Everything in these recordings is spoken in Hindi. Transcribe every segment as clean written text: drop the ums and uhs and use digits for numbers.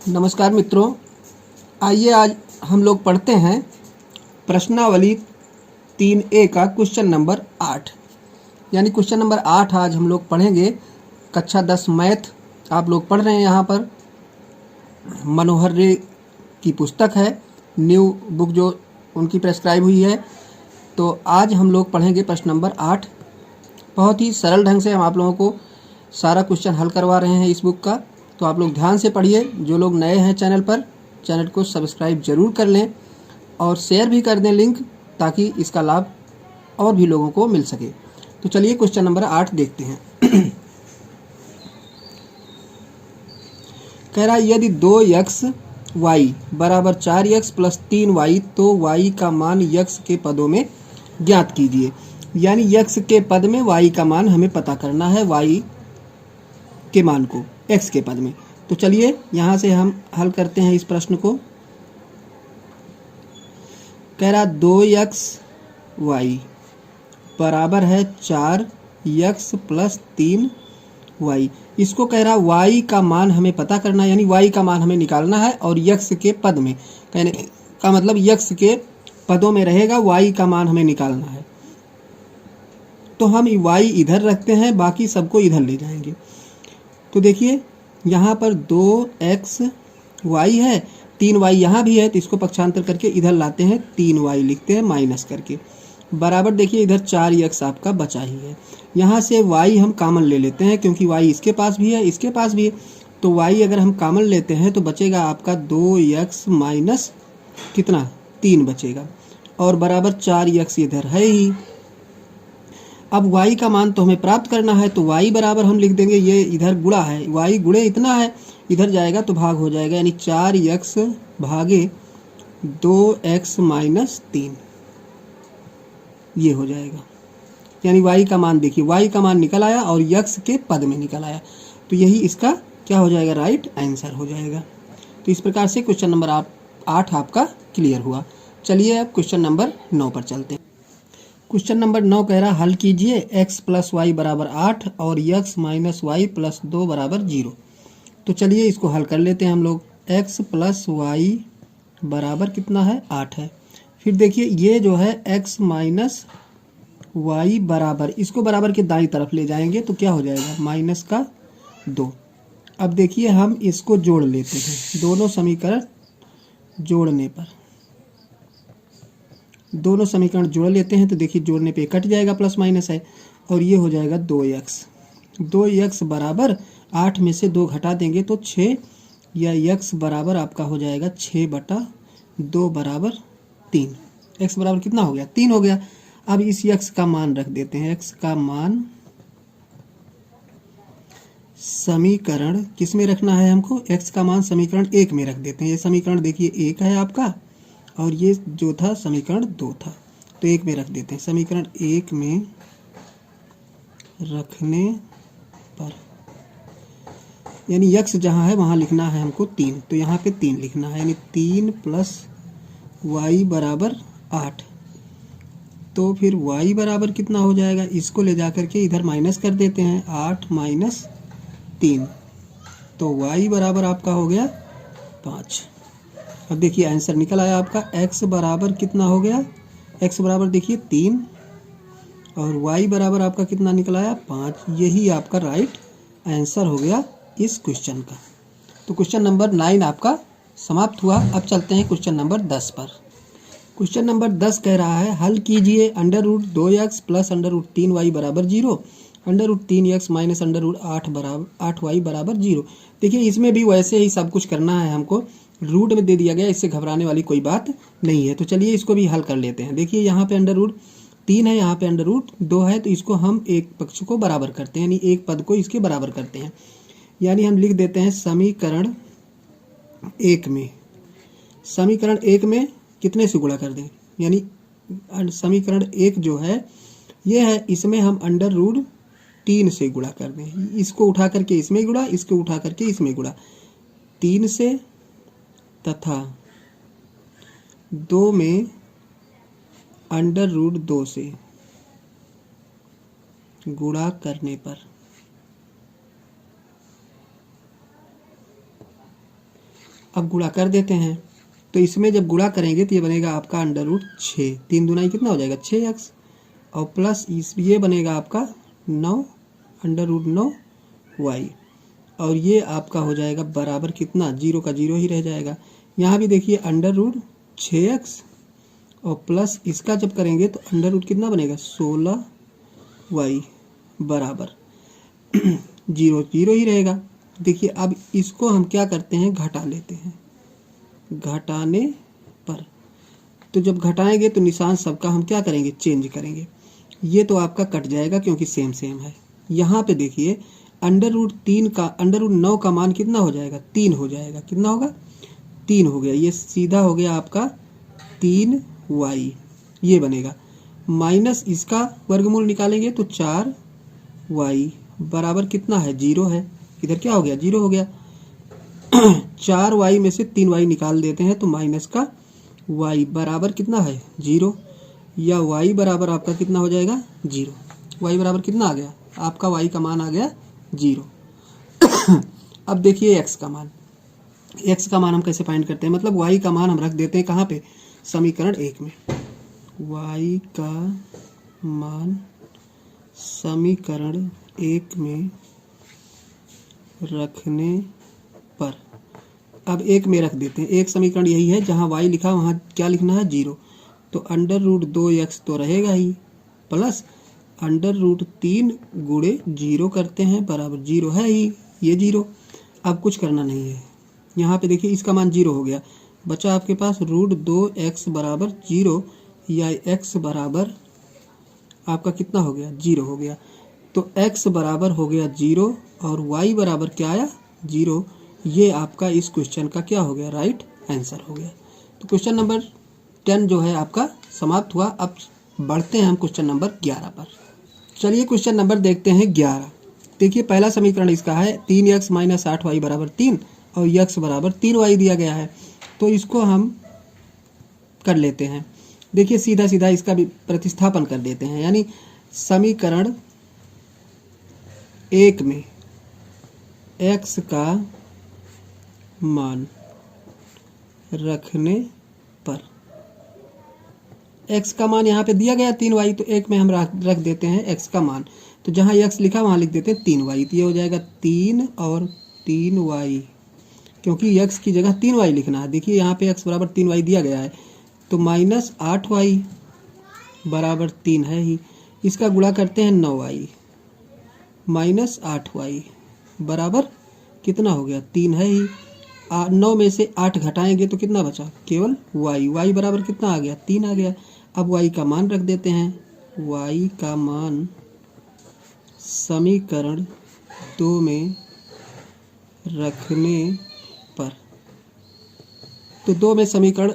नमस्कार मित्रों, आइए आज हम लोग पढ़ते हैं प्रश्नावली 3A का क्वेश्चन नंबर 8। यानी क्वेश्चन नंबर 8 आज हम लोग पढ़ेंगे। कक्षा 10 मैथ आप लोग पढ़ रहे हैं। यहाँ पर मनोहर रे की पुस्तक है, न्यू बुक जो उनकी प्रेस्क्राइब हुई है। तो आज हम लोग पढ़ेंगे प्रश्न नंबर 8। बहुत ही सरल ढंग से हम आप लोगों को सारा क्वेश्चन हल करवा रहे हैं इस बुक का। तो आप लोग ध्यान से पढ़िए। जो लोग नए हैं चैनल पर, चैनल को सब्सक्राइब जरूर कर लें और शेयर भी कर दें लिंक, ताकि इसका लाभ और भी लोगों को मिल सके। तो चलिए क्वेश्चन नंबर 8 देखते हैं। कह रहा है यदि 2x y बराबर 4x प्लस 3y तो y का मान x के पदों में ज्ञात कीजिए। यानी x के पद में y का मान हमें पता करना है, y के मान को x के पद में। तो चलिए यहाँ से हम हल करते हैं इस प्रश्न को। कह रहा 2xy बराबर है 4x प्लस 3y। इसको कह रहा y का मान हमें पता करना है, यानी y का मान हमें निकालना है और x के पद में, कहने का मतलब x के पदों में रहेगा, y का मान हमें निकालना है। तो हम y इधर रखते हैं, बाकी सबको इधर ले जाएंगे। तो देखिए यहाँ पर 2xy है, 3y यहाँ भी है, तो इसको पक्षांतर करके इधर लाते हैं, 3y लिखते हैं माइनस करके। बराबर देखिए इधर 4x आपका बचा ही है। यहाँ से y हम कॉमन ले लेते हैं, क्योंकि y इसके पास भी है, इसके पास भी है। तो y अगर हम कॉमन लेते हैं तो बचेगा आपका 2x माइनस कितना 3 बचेगा, और बराबर 4x इधर है ही। अब y का मान तो हमें प्राप्त करना है, तो y बराबर हम लिख देंगे, ये इधर गुणा है, y गुणे इतना है, इधर जाएगा तो भाग हो जाएगा, यानी 4x भागे 2x माइनस 3 ये हो जाएगा। यानी y का मान देखिए, y का मान निकल आया और x के पद में निकल आया। तो यही इसका क्या हो जाएगा, राइट आंसर हो जाएगा। तो इस प्रकार से क्वेश्चन नंबर 8 आपका क्लियर हुआ। चलिए अब क्वेश्चन नंबर 9 पर चलते हैं। क्वेश्चन नंबर 9 कह रहा हल कीजिए x प्लस वाई बराबर 8 और x माइनस वाई प्लस 2 बराबर 0। तो चलिए इसको हल कर लेते हैं हम लोग। x प्लस वाई बराबर कितना है, 8 है। फिर देखिए ये जो है x माइनस वाई बराबर, इसको बराबर के दाईं तरफ ले जाएंगे तो क्या हो जाएगा, माइनस का 2। अब देखिए हम इसको जोड़ लेते हैं, दोनों समीकरण जोड़ने पर, दोनों समीकरण जोड़ लेते हैं तो देखिए जोड़ने पे कट जाएगा, प्लस माइनस है, और ये हो जाएगा 2x बराबर 8 में से 2 घटा देंगे तो 6, या x बराबर आपका हो जाएगा 6/2 बराबर 3। x बराबर कितना हो गया, 3 हो गया। अब इस x का मान रख देते हैं, x का मान समीकरण किस में रखना है हमको, x का मान समीकरण 1 में रख देते हैं। ये समीकरण देखिए 1 है आपका, और ये जो था समीकरण 2 था, तो 1 में रख देते हैं। समीकरण 1 में रखने पर यानी x जहाँ है वहाँ लिखना है हमको 3, तो यहाँ पे 3 लिखना है, यानी 3 प्लस वाई बराबर 8। तो फिर y बराबर कितना हो जाएगा, इसको ले जा करके इधर माइनस कर देते हैं, 8 माइनस 3, तो y बराबर आपका हो गया 5। अब देखिए आंसर निकल आया आपका। x बराबर कितना हो गया, x बराबर देखिए 3 और y बराबर आपका कितना निकल आया, 5। यही आपका राइट आंसर हो गया इस क्वेश्चन का। तो क्वेश्चन नंबर 9 आपका समाप्त हुआ। अब चलते हैं क्वेश्चन नंबर 10 पर। क्वेश्चन नंबर 10 कह रहा है हल कीजिए √2x प्लस √3y बराबर 0, √3x माइनस √8y बराबर 0। देखिए इसमें भी वैसे ही सब कुछ करना है हमको, रूट में दे दिया गया, इससे घबराने वाली कोई बात नहीं है। तो चलिए इसको भी हल कर लेते हैं। देखिए यहाँ पे √3 है, यहाँ पे √2 है, तो इसको हम एक पक्ष को बराबर करते हैं, यानी एक पद को इसके बराबर करते हैं। यानी हम लिख देते हैं समीकरण 1 में, समीकरण 1 में कितने से गुणा कर दें, यानी समीकरण 1 जो है ये है, इसमें हम √3 से गुणा कर दें। इसको उठा करके इसमें गुणा, इसको उठा करके इसमें गुणा, 3 से तथा 2 में √2 से गुणा करने पर अब गुणा कर देते हैं, तो इसमें जब गुणा करेंगे तो ये बनेगा आपका √6, 3 दूना कितना हो जाएगा 6x, और प्लस ये बनेगा आपका 9 √9y, और ये आपका हो जाएगा बराबर कितना, 0 का 0 ही रह जाएगा। यहाँ भी देखिए √6x और प्लस इसका जब करेंगे तो √ कितना बनेगा 16y बराबर 0 0 ही रहेगा। देखिए अब इसको हम क्या करते हैं, घटा लेते हैं, घटाने पर, तो जब घटाएंगे तो निशान सबका हम क्या करेंगे, चेंज करेंगे। ये तो आपका कट जाएगा क्योंकि सेम सेम है। यहाँ पे देखिए √3 का √9 का मान कितना हो जाएगा, 3 हो जाएगा। कितना होगा, 3 हो गया। ये सीधा हो गया आपका 3y, ये बनेगा। माइनस इसका वर्गमूल निकालेंगे तो 4y बराबर कितना है, 0 है। इधर क्या हो गया, 0 हो गया। 4y में से 3y निकाल देते हैं तो माइनस का y बराबर कितना है, 0, या y बराबर आपका कितना हो जाएगा, 0। y बराबर कितना आ गया, आपका y का मान आ गया 0। अब देखिए x का मान, x का मान हम कैसे फाइंड करते हैं, मतलब y का मान हम रख देते हैं कहाँ पे, समीकरण 1 में। y का मान समीकरण 1 में रखने पर, अब 1 में रख देते हैं। एक समीकरण यही है जहाँ y लिखा वहाँ क्या लिखना है, 0, तो √2x तो रहेगा ही, प्लस √3 गुणे 0 करते हैं बराबर 0 है ही, ये 0। अब कुछ करना नहीं है। यहाँ पे देखिए इसका मान 0 हो गया, बचा आपके पास √2x बराबर 0, या x बराबर आपका कितना हो गया, 0 हो गया। तो x बराबर हो गया 0 और y बराबर क्या आया, 0। ये आपका इस क्वेश्चन का क्या हो गया, राइट आंसर हो गया। तो क्वेश्चन नंबर 10 जो है आपका समाप्त हुआ। अब बढ़ते हैं हम क्वेश्चन नंबर 11 पर। चलिए क्वेश्चन नंबर देखते हैं 11। देखिए पहला समीकरण इसका है 3x - 8y बराबर 3 और x बराबर 3y दिया गया है, तो इसको हम कर लेते हैं। देखिए सीधा सीधा इसका भी प्रतिस्थापन कर देते हैं, यानी समीकरण 1 में x का मान रखने पर, x का मान यहाँ पे दिया गया 3y, तो 1 में हम रख देते हैं x का मान, तो जहाँ x लिखा वहाँ लिख देते हैं 3y, तो ये हो जाएगा 3 और 3y, क्योंकि x की जगह 3y लिखना है। देखिए यहाँ पे x बराबर 3y दिया गया है, तो -8y बराबर 3 है ही। इसका गुणा करते हैं 9y -8y बराबर कितना हो गया, 3 है ही। 9 में से 8 घटाएंगे तो कितना बचा, केवल y बराबर कितना आ गया, 3 आ गया। अब y का मान रख देते हैं, y का मान समीकरण 2 में रखने पर, तो 2 में समीकरण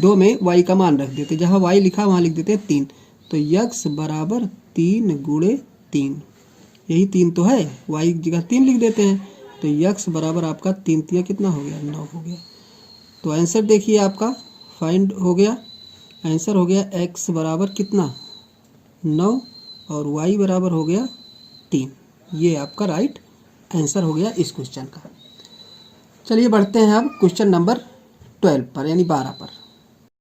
2 में y का मान रख देते, जहाँ y लिखा वहाँ लिख देते 3, तो x बराबर 3 गुणे 3, यही 3 तो है, y की जगह 3 लिख देते हैं, तो x बराबर आपका 3 तिया कितना हो गया, 9 हो गया। तो आंसर देखिए आपका फाइंड हो गया, आंसर हो गया x बराबर कितना 9 और y बराबर हो गया 3। ये आपका राइट आंसर हो गया इस क्वेश्चन का। चलिए बढ़ते हैं अब क्वेश्चन नंबर 12 पर, यानी 12 पर।